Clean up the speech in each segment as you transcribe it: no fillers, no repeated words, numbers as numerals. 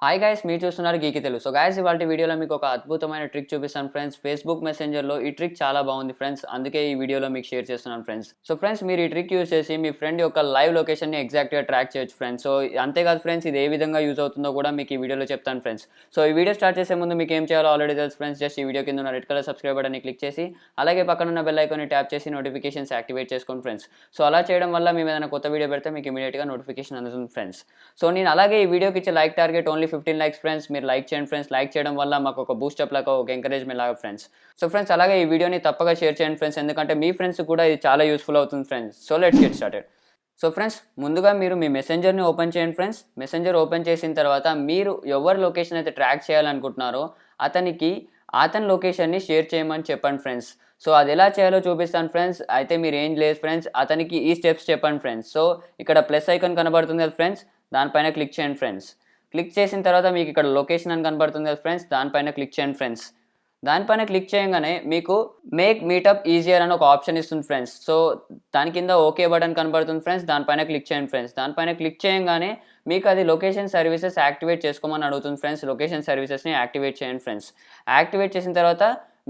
Hi guys, మీరు చూస్తున్నారు గీకి Telugu. So guys, ఇవాళ వీడియోలో మీకు ఒక అద్భుతమైన ట్రిక్ చూపిస్తాను ఫ్రెండ్స్. ఫేస్బుక్ మెసెంజర్లో ఈ ట్రిక్ చాలా బాగుంది ఫ్రెండ్స్, అందుకే ఈ వీడియోలో మీకు షేర్ చేస్తున్నాను ఫ్రెండ్స్. సో ఫ్రెండ్స్, మీరు ఈ ట్రిక్ యూజ్ చేసి మీ ఫ్రెండ్ యొక్క లైవ్ లొకేషన్ని ఎగ్జాక్ట్గా ట్రాక్ చేయొచ్చు ఫ్రెండ్స్. సో అంతేకాదు ఫ్రెండ్స్, ఇది ఏ విధంగా యూజ్ అవుతుందో కూడా మీకు ఈ వీడియోలో చెప్తాను ఫ్రెండ్స్. సో ఈ వీడియో స్టార్ట్ చేసే ముందు మీకు ఏం చేయాలో ఆల్రెడీ తెలుసు ఫ్రెండ్స్. జస్ట్ ఈ వీడియో కింద ఉన్న రెడ్ కలర్ సబ్స్క్రైబ్ బటన్ని క్లిక్ చేసి అలాగే పక్కన ఉన్న బెల్ ఐకాన్ని ట్యాప్ చేసి నోటిఫికేషన్స్ యాక్టివేట్ చేసుకోండి ఫ్రెండ్స్. సో అలా చేయడం వల్ల మేము ఏదైనా కొత్త వీడియో పెడితే మీకు ఇమీడియట్గా నోటిఫికేషన్ అందుతుంది ఫ్రెండ్స్. సో నేను అలాగే ఈ వీడియోకి ఇచ్చే like target only 15 likes friends. మీరు లైక్ చేయండి ఫ్రెండ్స్. లైక్ చేయడం వల్ల మాకు ఒక బూస్టప్ లాగా, ఒక ఎంకరేజ్మెంట్ లాగా ఫ్రెండ్స్. సో ఫ్రెండ్స్, అలాగే ఈ వీడియోని తప్పగా షేర్ చేయండి ఫ్రెండ్స్, ఎందుకంటే మీ ఫ్రెండ్స్ కూడా ఇది చాలా యూస్ఫుల్ అవుతుంది friends. So let's get started. So friends, ముందుగా మీరు మీ మెసెంజర్ని ఓపెన్ చేయండి ఫ్రెండ్స్. మెసెంజర్ ఓపెన్ చేసిన తర్వాత మీరు ఎవరి లొకేషన్ అయితే ట్రాక్ చేయాలనుకుంటున్నారో అతని లొకేషన్ని షేర్ చేయమని చెప్పండి ఫ్రెండ్స్. సో అది ఎలా చేయాలో చూపిస్తాను ఫ్రెండ్స్. అయితే మీరు ఏం లేదు ఫ్రెండ్స్, అతనికి ఈ స్టెప్స్ చెప్పండి ఫ్రెండ్స్. సో ఇక్కడ ప్లస్ ఐకాన్ కనబడుతుంది కదా ఫ్రెండ్స్, దానిపైన క్లిక్ చేయండి ఫ్రెండ్స్. క్లిక్ చేసిన తర్వాత మీకు ఇక్కడ లొకేషన్ అని కనబడుతుంది కదా ఫ్రెండ్స్, దానిపైన క్లిక్ చేయండి ఫ్రెండ్స్. దానిపైన క్లిక్ చేయగానే మీకు మేక్ మీటప్ ఈజియర్ అని ఒక ఆప్షన్ ఇస్తుంది ఫ్రెండ్స్. సో దాని కింద ఓకే బటన్ కనబడుతుంది ఫ్రెండ్స్, దానిపైన క్లిక్ చేయండి ఫ్రెండ్స్. దానిపైన క్లిక్ చేయగానే మీకు అది లొకేషన్ సర్వీసెస్ యాక్టివేట్ చేసుకోమని అడుగుతుంది ఫ్రెండ్స్. లొకేషన్ సర్వీసెస్ని యాక్టివేట్ చేయండి ఫ్రెండ్స్. యాక్టివేట్ చేసిన తర్వాత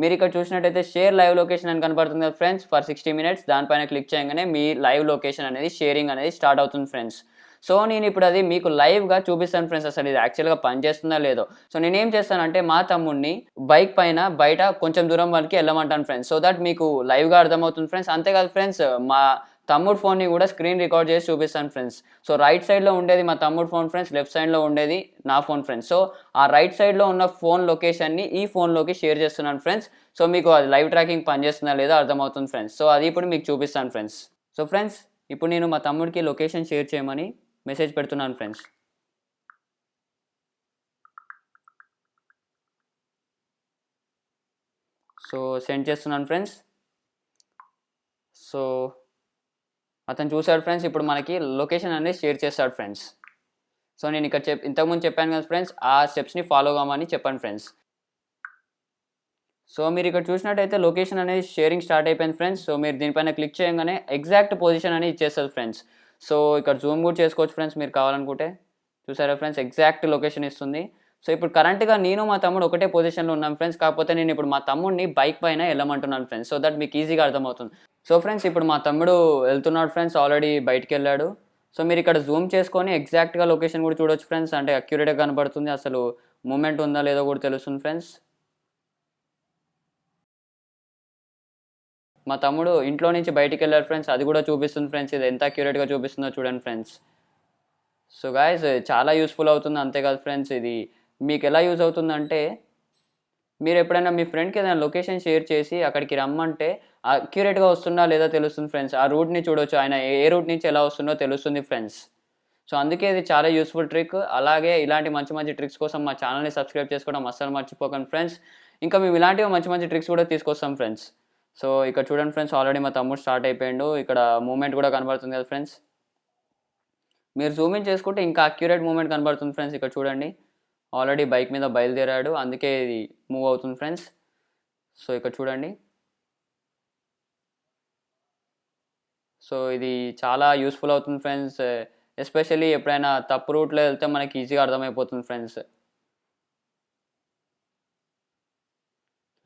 మీరు ఇక్కడ చూసినట్టయితే షేర్ లైవ్ లొకేషన్ అని కనబడుతుంది కదా ఫ్రెండ్స్ ఫర్ 60 minutes. దానిపైన క్లిక్ చేయగానే మీ లైవ్ లొకేషన్ అనేది షేరింగ్ అనేది స్టార్ట్ అవుతుంది ఫ్రెండ్స్. సో నేను ఇప్పుడు అది మీకు లైవ్గా చూపిస్తాను ఫ్రెండ్స్, అసలు ఇది యాక్చువల్గా పనిచేస్తుందా లేదో. సో నేనేం చేస్తానంటే మా తమ్ముడిని బైక్ పైన బయట కొంచెం దూరం వరకు వెళ్ళమంటాను ఫ్రెండ్స్, సో దట్ మీకు లైవ్గా అర్థమవుతుంది ఫ్రెండ్స్. అంతేకాదు ఫ్రెండ్స్, మా తమ్ముడు ఫోన్ని కూడా స్క్రీన్ రికార్డ్ చేసి చూపిస్తాను ఫ్రెండ్స్. సో రైట్ సైడ్లో ఉండేది మా తమ్ముడు ఫోన్ ఫ్రెండ్స్, లెఫ్ట్ సైడ్లో ఉండేది నా ఫోన్ ఫ్రెండ్స్. సో ఆ రైట్ సైడ్లో ఉన్న ఫోన్ లొకేషన్ని ఈ ఫోన్లోకి షేర్ చేస్తున్నాను ఫ్రెండ్స్. సో మీకు అది లైవ్ ట్రాకింగ్ పనిచేస్తుందా లేదో అర్థమవుతుంది ఫ్రెండ్స్. సో అది ఇప్పుడు మీకు చూపిస్తాను ఫ్రెండ్స్. సో ఫ్రెండ్స్, ఇప్పుడు నేను మా తమ్ముడికి లొకేషన్ షేర్ చేయమని మెసేజ్ పెడుతున్నాను ఫ్రెండ్స్. సో సెండ్ చేస్తున్నాను ఫ్రెండ్స్. సో అతను చూశాడు ఫ్రెండ్స్, ఇప్పుడు మనకి లొకేషన్ అనేది షేర్ చేస్తాడు ఫ్రెండ్స్. సో నేను ఇక్కడ ఇంతకుముందు చెప్పాను కదా ఫ్రెండ్స్, ఆ స్టెప్స్ని ఫాలో కామని చెప్పండి ఫ్రెండ్స్. సో మీరు ఇక్కడ చూసినట్టయితే లొకేషన్ అనేది షేరింగ్ స్టార్ట్ అయిపోయింది ఫ్రెండ్స్. సో మీరు దీనిపైన క్లిక్ చేయగానే ఎగ్జాక్ట్ పొజిషన్ అనేది ఇచ్చేస్తుంది ఫ్రెండ్స్. సో ఇక్కడ జూమ్ కూడా చేసుకోవచ్చు ఫ్రెండ్స్ మీరు కావాలనుకుంటే. చూసారా ఫ్రెండ్స్, ఎగ్జాక్ట్ లొకేషన్ ఇస్తుంది. సో ఇప్పుడు కరెంట్గా నేను మా తమ్ముడు ఒకటే పొజిషన్లో ఉన్నాం ఫ్రెండ్స్, కాకపోతే నేను ఇప్పుడు మా తమ్ముడిని బైక్ పైన వెళ్ళమంటున్నాను ఫ్రెండ్స్, సో దట్ మీకు ఈజీగా అర్థమవుతుంది. సో ఫ్రెండ్స్, ఇప్పుడు మా తమ్ముడు వెళ్తున్నాడు ఫ్రెండ్స్, ఆల్రెడీ బయటికి వెళ్ళాడు. సో మీరు ఇక్కడ జూమ్ చేసుకొని ఎగ్జాక్ట్గా లొకేషన్ కూడా చూడొచ్చు ఫ్రెండ్స్, అంటే అక్యురేట్గా కనబడుతుంది, అసలు మూమెంట్ ఉందా లేదో కూడా తెలుస్తుంది ఫ్రెండ్స్. మా తమ్ముడు ఇంట్లో నుంచి బయటికి వెళ్ళారు ఫ్రెండ్స్, అది కూడా చూపిస్తుంది ఫ్రెండ్స్. ఇది ఎంత అక్యురేట్గా చూపిస్తుందో చూడండి ఫ్రెండ్స్. సో గాయస్, చాలా యూస్ఫుల్ అవుతుంది. అంతేకాదు ఫ్రెండ్స్, ఇది మీకు ఎలా యూజ్ అవుతుందంటే, మీరు ఎప్పుడైనా మీ ఫ్రెండ్కి ఏదైనా లొకేషన్ షేర్ చేసి అక్కడికి రమ్మంటే అక్యురేట్గా వస్తుందా లేదా తెలుస్తుంది ఫ్రెండ్స్. ఆ రూట్ని చూడొచ్చు, ఆయన ఏ రూట్ నుంచి ఎలా వస్తుందో తెలుస్తుంది ఫ్రెండ్స్. సో అందుకే ఇది చాలా యూస్ఫుల్ ట్రిక్. అలాగే ఇలాంటి మంచి మంచి ట్రిక్స్ కోసం మా ఛానల్ని సబ్స్క్రైబ్ చేసుకోవడం అస్సలు మర్చిపోకండి ఫ్రెండ్స్. ఇంకా మేము ఇలాంటివి మంచి మంచి ట్రిక్స్ కూడా తీసుకొస్తాం ఫ్రెండ్స్. సో ఇక్కడ చూడండి ఫ్రెండ్స్, ఆల్రెడీ మా తమ్ముడు స్టార్ట్ అయిపోయాడు. ఇక్కడ మూమెంట్ కూడా కనబడుతుంది కదా ఫ్రెండ్స్. మీరు జూమ్ ఇన్ చేసుకుంటే ఇంకా అక్యురేట్ మూమెంట్ కనబడుతుంది ఫ్రెండ్స్. ఇక్కడ చూడండి, ఆల్రెడీ బైక్ మీద బయలుదేరాడు, అందుకే ఇది మూవ్ అవుతుంది ఫ్రెండ్స్. సో ఇక్కడ చూడండి. సో ఇది చాలా యూస్ఫుల్ అవుతుంది ఫ్రెండ్స్, ఎస్పెషల్లీ ఎప్పుడైనా తప్పు రూట్లో వెళ్తే మనకి ఈజీగా అర్థమైపోతుంది ఫ్రెండ్స్.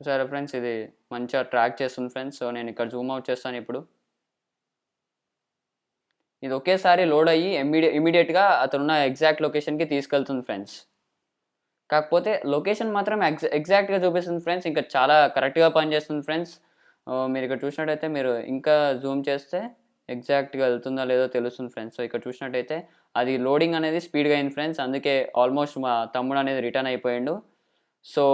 సరే ఫ్రెండ్స్, ఇది మంచిగా ట్రాక్ చేస్తుంది ఫ్రెండ్స్. సో నేను ఇక్కడ జూమ్ అవుట్ చేస్తాను. ఇప్పుడు ఇది ఒకేసారి లోడ్ అయ్యి ఇమీడియట్గా అతనున్న ఎగ్జాక్ట్ లొకేషన్కి తీసుకెళ్తుంది ఫ్రెండ్స్. కాకపోతే లొకేషన్ మాత్రం ఎగ్జాక్ట్గా చూపిస్తుంది ఫ్రెండ్స్, ఇంకా చాలా కరెక్ట్గా పనిచేస్తుంది ఫ్రెండ్స్. మీరు ఇక్కడ చూసినట్టయితే, మీరు ఇంకా జూమ్ చేస్తే ఎగ్జాక్ట్గా వెళ్తుందా లేదో తెలుస్తుంది ఫ్రెండ్స్. సో ఇక్కడ చూసినట్టయితే అది లోడింగ్ అనేది స్పీడ్గా అయింది ఫ్రెండ్స్, అందుకే ఆల్మోస్ట్ మా తమ్ముడు అనేది రిటర్న్ అయిపోయాడు. సో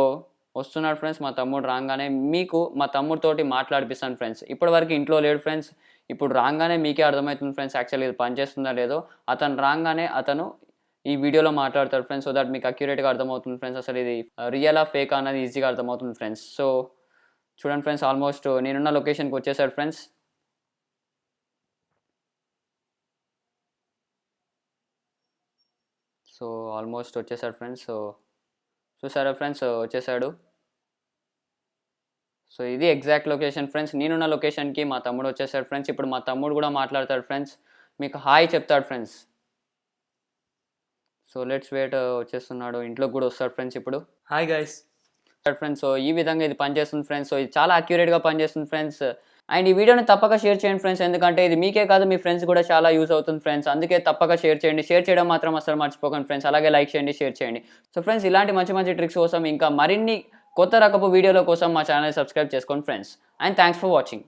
వస్తున్నాడు ఫ్రెండ్స్. మా తమ్ముడు రాగానే మీకు మా తమ్ముడితోటి మాట్లాడిపిస్తాను ఫ్రెండ్స్. ఇప్పటివరకు ఇంట్లో లేడు ఫ్రెండ్స్, ఇప్పుడు రాగానే మీకే అర్థమవుతుంది ఫ్రెండ్స్ యాక్చువల్లీ ఇది పనిచేస్తుందా లేదో. అతను రాగానే అతను ఈ వీడియోలో మాట్లాడతాడు ఫ్రెండ్స్, సో దట్ మీకు అక్యురేట్గా అర్థమవుతుంది ఫ్రెండ్స్, అసలు ఇది రియల్ ఆ ఫేక్ అనేది ఈజీగా అర్థమవుతుంది ఫ్రెండ్స్. సో చూడండి ఫ్రెండ్స్, ఆల్మోస్ట్ నేనున్న లొకేషన్కి వచ్చేసాడు ఫ్రెండ్స్. సో ఆల్మోస్ట్ వచ్చేసాడు ఫ్రెండ్స్. సో చూసారా ఫ్రెండ్స్, వచ్చేసాడు. సో ఇది ఎగ్జాక్ట్ లొకేషన్ ఫ్రెండ్స్. నేనున్న లొకేషన్కి మా తమ్ముడు వచ్చేసాడు ఫ్రెండ్స్. ఇప్పుడు మా తమ్ముడు కూడా మాట్లాడతాడు ఫ్రెండ్స్, మీకు హాయ్ చెప్తాడు ఫ్రెండ్స్. So let's wait. వచ్చేస్తున్నాడు, ఇంట్లోకి కూడా వస్తాడు ఫ్రెండ్స్ ఇప్పుడు. Hi guys. ఫ్రెండ్స్ సో ఈ విధంగా ఇది పనిచేస్తుంది ఫ్రెండ్స్. సో ఇది చాలా అక్యురేట్గా పనిచేస్తుంది ఫ్రెండ్స్. అండ్ ఈ వీడియోని తప్పక షేర్ చేయండి ఫ్రెండ్స్, ఎందుకంటే ఇది మీకే కాదు మీ ఫ్రెండ్స్ కూడా చాలా యూస్ అవుతుంది ఫ్రెండ్స్. అందుకే తప్పక షేర్ చేయండి. షేర్ చేయడం మాత్రం అసలు మర్చిపోకండి ఫ్రెండ్స్. అలాగే లైక్ చేయండి, షేర్ చేయండి. సో ఫ్రెండ్స్ ఇలాంటి మంచి మంచి ట్రిక్స్ కోసం ఇంకా మరిన్ని కొత్త రకపు వీడియోల కోసం మా ఛానల్ సబ్స్క్రైబ్ చేసుకోండి friends. And thanks for watching.